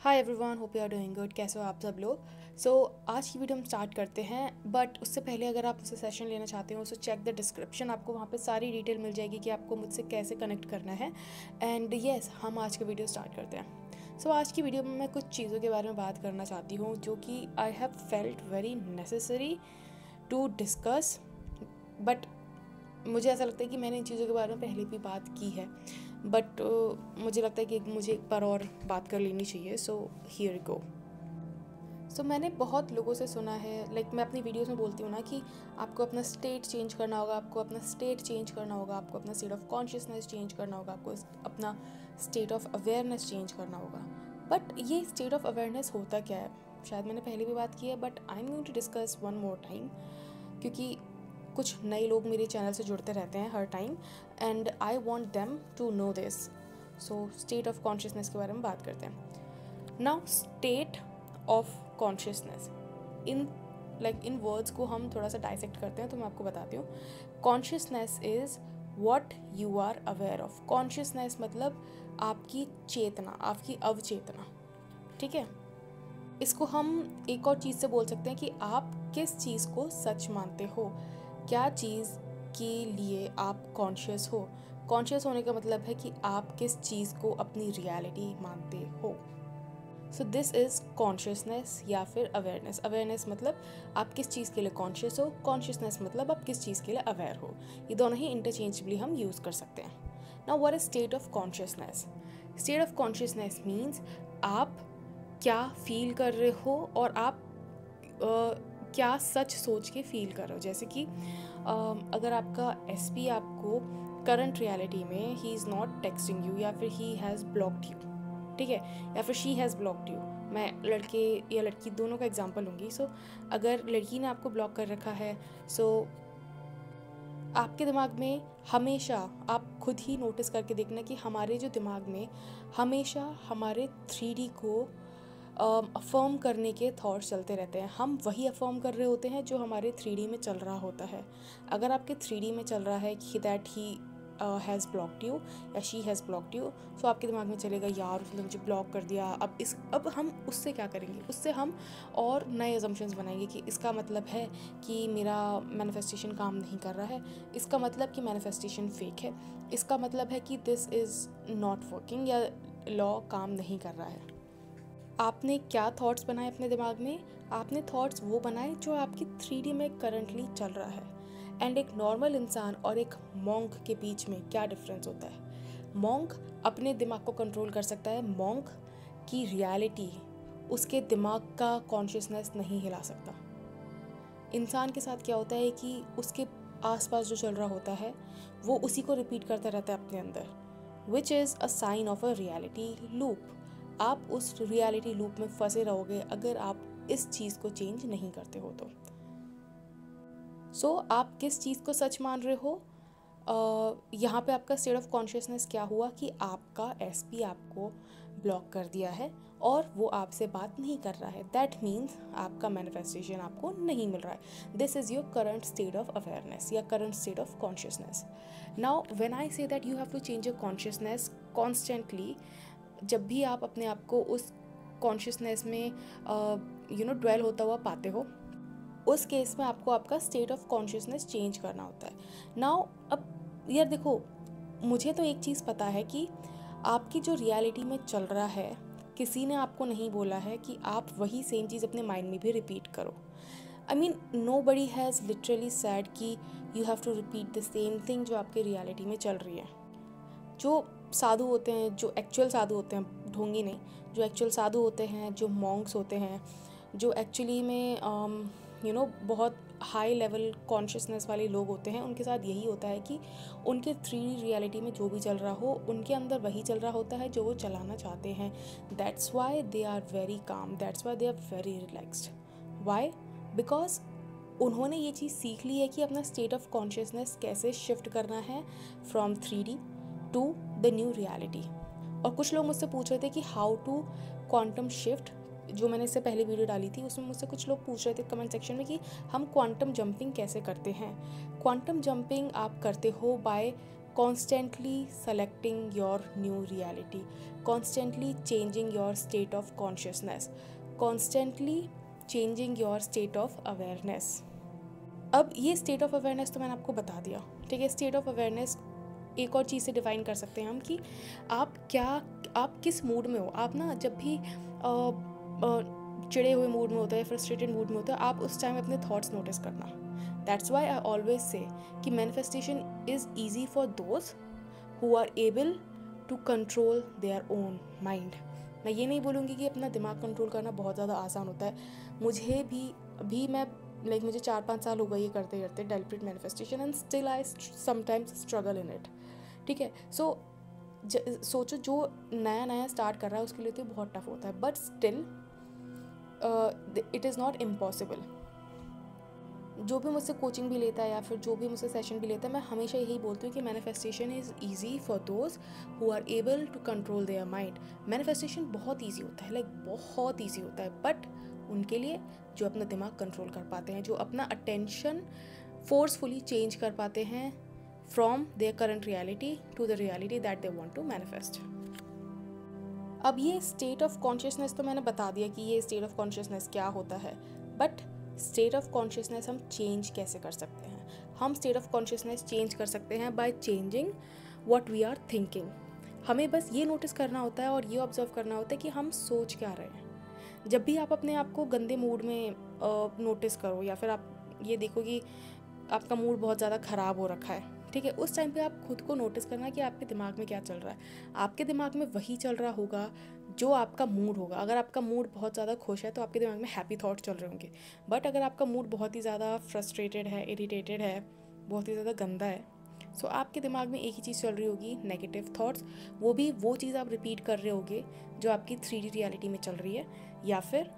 Hi everyone, hope you are doing good. कैसे हो आप सब लोग। आज की वीडियो हम स्टार्ट करते हैं, बट उससे पहले अगर आप मुझसे सेशन लेना चाहते हो सो चेक द डिस्क्रिप्शन। आपको वहाँ पे सारी डिटेल मिल जाएगी कि आपको मुझसे कैसे कनेक्ट करना है। एंड येस, हम आज का वीडियो स्टार्ट करते हैं। आज की वीडियो में मैं कुछ चीज़ों के बारे में बात करना चाहती हूँ जो कि I have felt very necessary to discuss, but मुझे ऐसा लगता है कि मैंने इन चीज़ों के बारे में पहले भी बात की है, बट मुझे लगता है कि मुझे एक बार और बात कर लेनी चाहिए। Here go. मैंने बहुत लोगों से सुना है, मैं अपनी वीडियोस में बोलती हूँ ना कि आपको अपना स्टेट चेंज करना होगा, आपको अपना स्टेट चेंज करना होगा, आपको अपना स्टेट ऑफ कॉन्शियसनेस चेंज करना होगा, आपको अपना स्टेट ऑफ अवेयरनेस चेंज करना होगा। बट ये स्टेट ऑफ अवेयरनेस होता क्या है? शायद मैंने पहले भी बात की है, but I am going to discuss one more time, क्योंकि कुछ नए लोग मेरे चैनल से जुड़ते रहते हैं हर time, and I want them to know this. State of consciousness के बारे में बात करते हैं। नाउ स्टेट ऑफ कॉन्शियसनेस, इन वर्ड्स को हम थोड़ा सा डाइसेक्ट करते हैं तो मैं आपको बताती हूँ। Consciousness is what you are aware of. Consciousness मतलब आपकी चेतना, आपकी अवचेतना, ठीक है। इसको हम एक और चीज़ से बोल सकते हैं कि आप किस चीज़ को सच मानते हो, क्या चीज़ के लिए आप कॉन्शियस हो। कॉन्शियस होने का मतलब है कि आप किस चीज़ को अपनी रियलिटी मानते हो। दिस इज़ कॉन्शियसनेस या फिर अवेयरनेस। अवेयरनेस मतलब आप किस चीज़ के लिए कॉन्शियस हो, कॉन्शियसनेस मतलब आप किस चीज़ के लिए अवेयर हो। ये दोनों ही इंटरचेंजबली हम यूज़ कर सकते हैं। Now what is state of consciousness? State of consciousness means आप क्या फील कर रहे हो और आप क्या सच सोच के फील कर रहे हो। जैसे कि अगर आपका एसपी आपको करंट रियलिटी में he is not texting you, या फिर ही हैज़ ब्लॉक्ड यू, ठीक है, या फिर शी हैज़ ब्लॉक्ड यू। मैं लड़के या लड़की दोनों का एग्जांपल लूँगी। अगर लड़की ने आपको ब्लॉक कर रखा है, आपके दिमाग में हमेशा, आप खुद ही नोटिस करके देखना कि हमारे जो दिमाग में हमेशा हमारे 3D को अफर्म करने के थॉट्स चलते रहते हैं। हम वही अफर्म कर रहे होते हैं जो हमारे 3D में चल रहा होता है। अगर आपके 3D में चल रहा है कि that he has blocked you या शी हैज़ ब्लॉक्ड यू, सो आपके दिमाग में चलेगा यार उसने मुझे ब्लॉक कर दिया, अब हम उससे क्या करेंगे? उससे हम और नए अजम्पशंस बनाएंगे कि इसका मतलब है कि मेरा मैनिफेस्टेशन काम नहीं कर रहा है, इसका मतलब कि मैनिफेस्टेशन फेक है, इसका मतलब है कि दिस इज़ नॉट वर्किंग, या लॉ काम नहीं कर रहा है। आपने क्या थॉट्स बनाए अपने दिमाग में? आपने थॉट्स वो बनाए जो आपकी 3D में करंटली चल रहा है। एंड एक नॉर्मल इंसान और एक मॉन्क के बीच में क्या डिफरेंस होता है? मॉन्क अपने दिमाग को कंट्रोल कर सकता है। मॉन्क की रियलिटी उसके दिमाग का कॉन्शियसनेस नहीं हिला सकता। इंसान के साथ क्या होता है कि उसके आसपास जो चल रहा होता है वो उसी को रिपीट करता रहता है अपने अंदर, which is a sign of a reality loop. आप उस रियलिटी लूप में फंसे रहोगे अगर आप इस चीज़ को चेंज नहीं करते हो तो। आप किस चीज़ को सच मान रहे हो? यहाँ पे आपका स्टेट ऑफ कॉन्शियसनेस क्या हुआ कि आपका एसपी आपको ब्लॉक कर दिया है और वो आपसे बात नहीं कर रहा है। दैट मीन्स आपका मैनिफेस्टेशन आपको नहीं मिल रहा है। This is your current state of awareness या current state of consciousness. Now when I say that you have to change your consciousness constantly, जब भी आप अपने आप को उस कॉन्शियसनेस में ड्वेल होता हुआ पाते हो, उस केस में आपको आपका स्टेट ऑफ कॉन्शियसनेस चेंज करना होता है। नाउ अब यार देखो, मुझे तो एक चीज़ पता है कि आपकी जो रियलिटी में चल रहा है, किसी ने आपको नहीं बोला है कि आप वही सेम चीज़ अपने माइंड में भी रिपीट करो। I mean nobody has literally said कि you have to repeat the same thing जो आपके रियलिटी में चल रही है। जो साधु होते हैं, जो एक्चुअल साधु होते हैं, ढोंगी नहीं, जो एक्चुअल साधु होते हैं, जो मॉन्क्स होते हैं, जो एक्चुअली में बहुत हाई लेवल कॉन्शियसनेस वाले लोग होते हैं, उनके साथ यही होता है कि उनके 3D रियलिटी में जो भी चल रहा हो उनके अंदर वही चल रहा होता है जो वो चलाना चाहते हैं। That's why they are very calm, that's why they are very relaxed. Why? Because उन्होंने ये चीज़ सीख ली है कि अपना स्टेट ऑफ कॉन्शियसनेस कैसे शिफ्ट करना है from 3D to the new reality. और कुछ लोग मुझसे पूछ रहे थे कि हाउ टू क्वांटम शिफ्ट, जो मैंने इससे पहले वीडियो डाली थी उसमें मुझसे कुछ लोग पूछ रहे थे कमेंट सेक्शन में कि हम क्वांटम जंपिंग कैसे करते हैं। क्वांटम जंपिंग आप करते हो bye constantly selecting your new reality, constantly changing your state of consciousness, constantly changing your state of awareness. अब ये स्टेट ऑफ अवेयरनेस तो मैंने आपको बता दिया, ठीक है. स्टेट ऑफ अवेयरनेस एक और चीज़ से डिफाइन कर सकते हैं हम कि आप किस मूड में हो. आप ना जब भी चिड़े हुए मूड में होते हैं, फ्रस्ट्रेटेड मूड में होते हैं, आप उस टाइम अपने थॉट्स नोटिस करना. That's why I always say कि manifestation is easy for those who are able to control their own mind. मैं ये नहीं बोलूँगी कि अपना दिमाग कंट्रोल करना बहुत ज़्यादा आसान होता है. मुझे भी मैं मुझे 4-5 साल हो गए ये करते करते deliberate manifestation, and still I sometimes struggle in it. ठीक है. सोचो जो नया स्टार्ट कर रहा है उसके लिए तो बहुत टफ होता है, but still it is not impossible. जो भी मुझसे कोचिंग भी लेता है या फिर जो भी मुझसे सेशन भी लेता है, मैं हमेशा यही बोलती हूँ कि manifestation is easy for those who are able to control their mind. Manifestation बहुत ईजी होता है, बहुत ईजी होता है, बट उनके लिए जो अपना दिमाग कंट्रोल कर पाते हैं, जो अपना अटेंशन फोर्सफुली चेंज कर पाते हैं from their current reality to the reality that they want to manifest. अब ये स्टेट ऑफ कॉन्शियसनेस तो मैंने बता दिया कि ये स्टेट ऑफ कॉन्शियसनेस क्या होता है, बट स्टेट ऑफ कॉन्शियसनेस हम चेंज कैसे कर सकते हैं? हम स्टेट ऑफ कॉन्शियसनेस चेंज कर सकते हैं by changing what we are thinking. हमें बस ये नोटिस करना होता है और ये ऑब्जर्व करना होता है कि हम सोच क्या रहे हैं. जब भी आप अपने आप को गंदे मूड में नोटिस करो या फिर आप ये देखो कि आपका मूड बहुत ज़्यादा ख़राब हो रखा है, ठीक है, उस टाइम पे आप खुद को नोटिस करना कि आपके दिमाग में क्या चल रहा है. आपके दिमाग में वही चल रहा होगा जो आपका मूड होगा. अगर आपका मूड बहुत ज़्यादा खुश है तो आपके दिमाग में हैप्पी थॉट्स चल रहे होंगे, बट अगर आपका मूड बहुत ही ज़्यादा फ्रस्ट्रेटेड है, इरिटेटेड है, बहुत ही ज़्यादा गंदा है, सो आपके दिमाग में एक ही चीज़ चल रही होगी, नेगेटिव थॉट्स. वो चीज़ आप रिपीट कर रहे होगे जो आपकी 3D रियलिटी में चल रही है, या फिर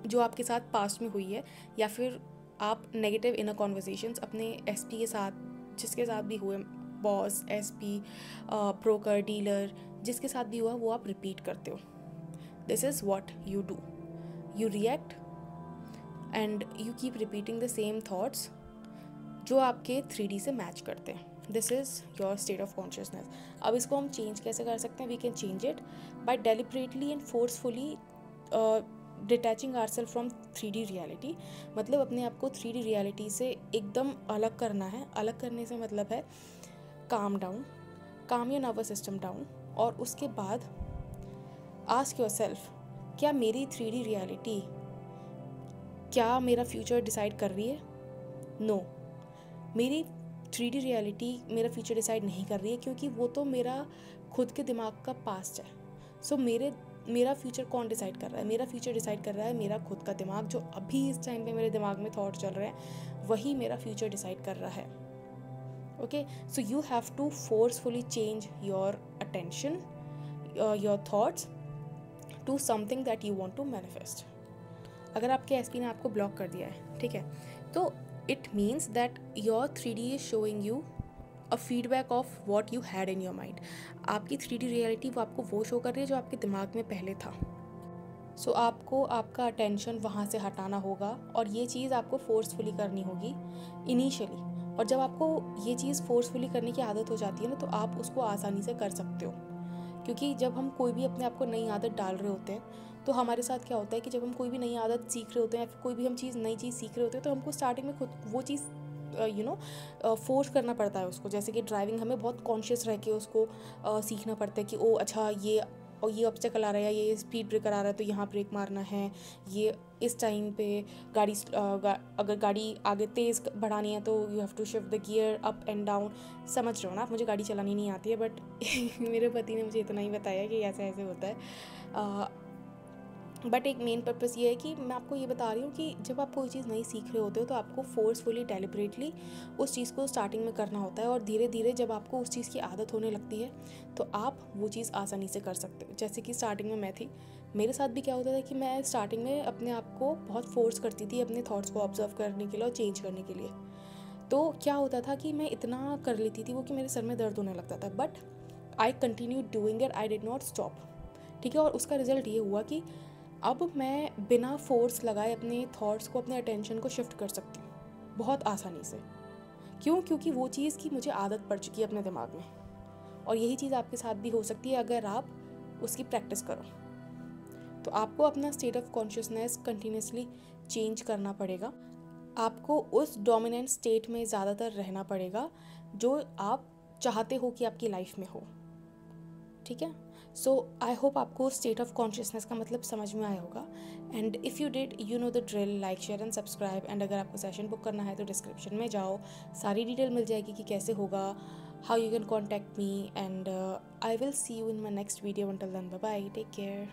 जो आपके साथ पास्ट में हुई है, या फिर आप नेगेटिव इनर कॉन्वर्सेशंस अपने एसपी के साथ, जिसके साथ भी हुए, बॉस, एसपी, ब्रोकर, डीलर, जिसके साथ भी हुआ, वो आप रिपीट करते हो. This is what you do. You react and you keep repeating the same thoughts जो आपके 3D से मैच करते हैं. This is your state of consciousness. अब इसको हम चेंज कैसे कर सकते हैं? We can change it by deliberately and forcefully detaching ourselves from 3D reality. मतलब अपने आप को 3D रियलिटी से एकदम अलग करना है. अलग करने से मतलब है काम योर नर्वस सिस्टम डाउन, और उसके बाद आस्क योरसेल्फ, क्या मेरी 3D रियलिटी क्या मेरा फ्यूचर डिसाइड कर रही है? नो, मेरी 3D रियलिटी मेरा फ्यूचर डिसाइड नहीं कर रही है, क्योंकि वो तो मेरा खुद के दिमाग का पास्ट है. सो मेरा फ्यूचर कौन डिसाइड कर रहा है? मेरा फ्यूचर डिसाइड कर रहा है मेरा खुद का दिमाग. जो अभी इस टाइम पे मेरे दिमाग में थॉट चल रहे हैं, वही मेरा फ्यूचर डिसाइड कर रहा है. Okay, so you have to forcefully change your attention, your thoughts to something that you want to manifest. अगर आपके एसपी ने आपको ब्लॉक कर दिया है, ठीक है, तो it means that your 3D is showing you a feedback of what you had in your mind. आपकी 3D रियलिटी वो आपको वो शो कर रही है जो आपके दिमाग में पहले था. सो आपको आपका अटेंशन वहाँ से हटाना होगा, और ये चीज़ आपको फोर्सफुली करनी होगी इनिशियली. और जब आपको ये चीज़ फोर्सफुली करने की आदत हो जाती है ना, तो आप उसको आसानी से कर सकते हो. क्योंकि जब हम कोई भी अपने आप को नई आदत डाल रहे होते हैं, तो हमारे साथ क्या होता है कि जब हम कोई भी नई आदत सीख रहे होते हैं या फिर कोई भी हम नई चीज़ सीख रहे होते हैं, तो हमको स्टार्टिंग में खुद वो चीज़ फोर्स करना पड़ता है उसको. जैसे कि ड्राइविंग, हमें बहुत कॉन्शियस रह के उसको सीखना पड़ता है कि ओ अच्छा, ये ऑब्स्टेकल आ रहा है, ये स्पीड ब्रेकर आ रहा है, तो यहाँ ब्रेक मारना है, ये इस टाइम पे अगर गाड़ी आगे तेज़ बढ़ानी है तो you have to shift the gear up and down. समझ रहे हो ना आप? मुझे गाड़ी चलानी नहीं आती है, बट मेरे पति ने मुझे इतना ही बताया कि ऐसे ऐसे होता है. बट एक मेन पर्पस ये है कि मैं आपको ये बता रही हूँ कि जब आप कोई चीज़ नहीं सीख रहे होते हो, तो आपको फोर्सफुली डेलिबरेटली उस चीज़ को स्टार्टिंग में करना होता है, और धीरे धीरे जब आपको उस चीज़ की आदत होने लगती है, तो आप वो चीज़ आसानी से कर सकते हो. जैसे कि स्टार्टिंग में मैं थी, मेरे साथ भी क्या होता था कि मैं स्टार्टिंग में अपने आप को बहुत फोर्स करती थी अपने थॉट्स को ऑब्जर्व करने के लिए और चेंज करने के लिए. तो क्या होता था कि मैं इतना कर लेती थी वो कि मेरे सर में दर्द होने लगता था, but I continue doing it, I did not stop. ठीक है, और उसका रिजल्ट ये हुआ कि अब मैं बिना फोर्स लगाए अपने थॉट्स को, अपने अटेंशन को शिफ्ट कर सकती हूँ बहुत आसानी से. क्यों? क्योंकि वो चीज़ की मुझे आदत पड़ चुकी है अपने दिमाग में, और यही चीज़ आपके साथ भी हो सकती है अगर आप उसकी प्रैक्टिस करो। तो आपको अपना state of consciousness continuously change करना पड़ेगा। आपको उस डोमिनेंट स्टेट में ज़्यादातर रहना पड़ेगा जो आप चाहते हो कि आपकी लाइफ में हो। ठीक है? सो आई होप आपको स्टेट ऑफ कॉन्शियसनेस का मतलब समझ में आया होगा। And if you did, you know the drill, like share and subscribe. And अगर आपको सेशन बुक करना है तो डिस्क्रिप्शन में जाओ, सारी डिटेल मिल जाएगी कि कैसे होगा, how you can contact me, and I will see you in my next video. Until then, bye bye, take care.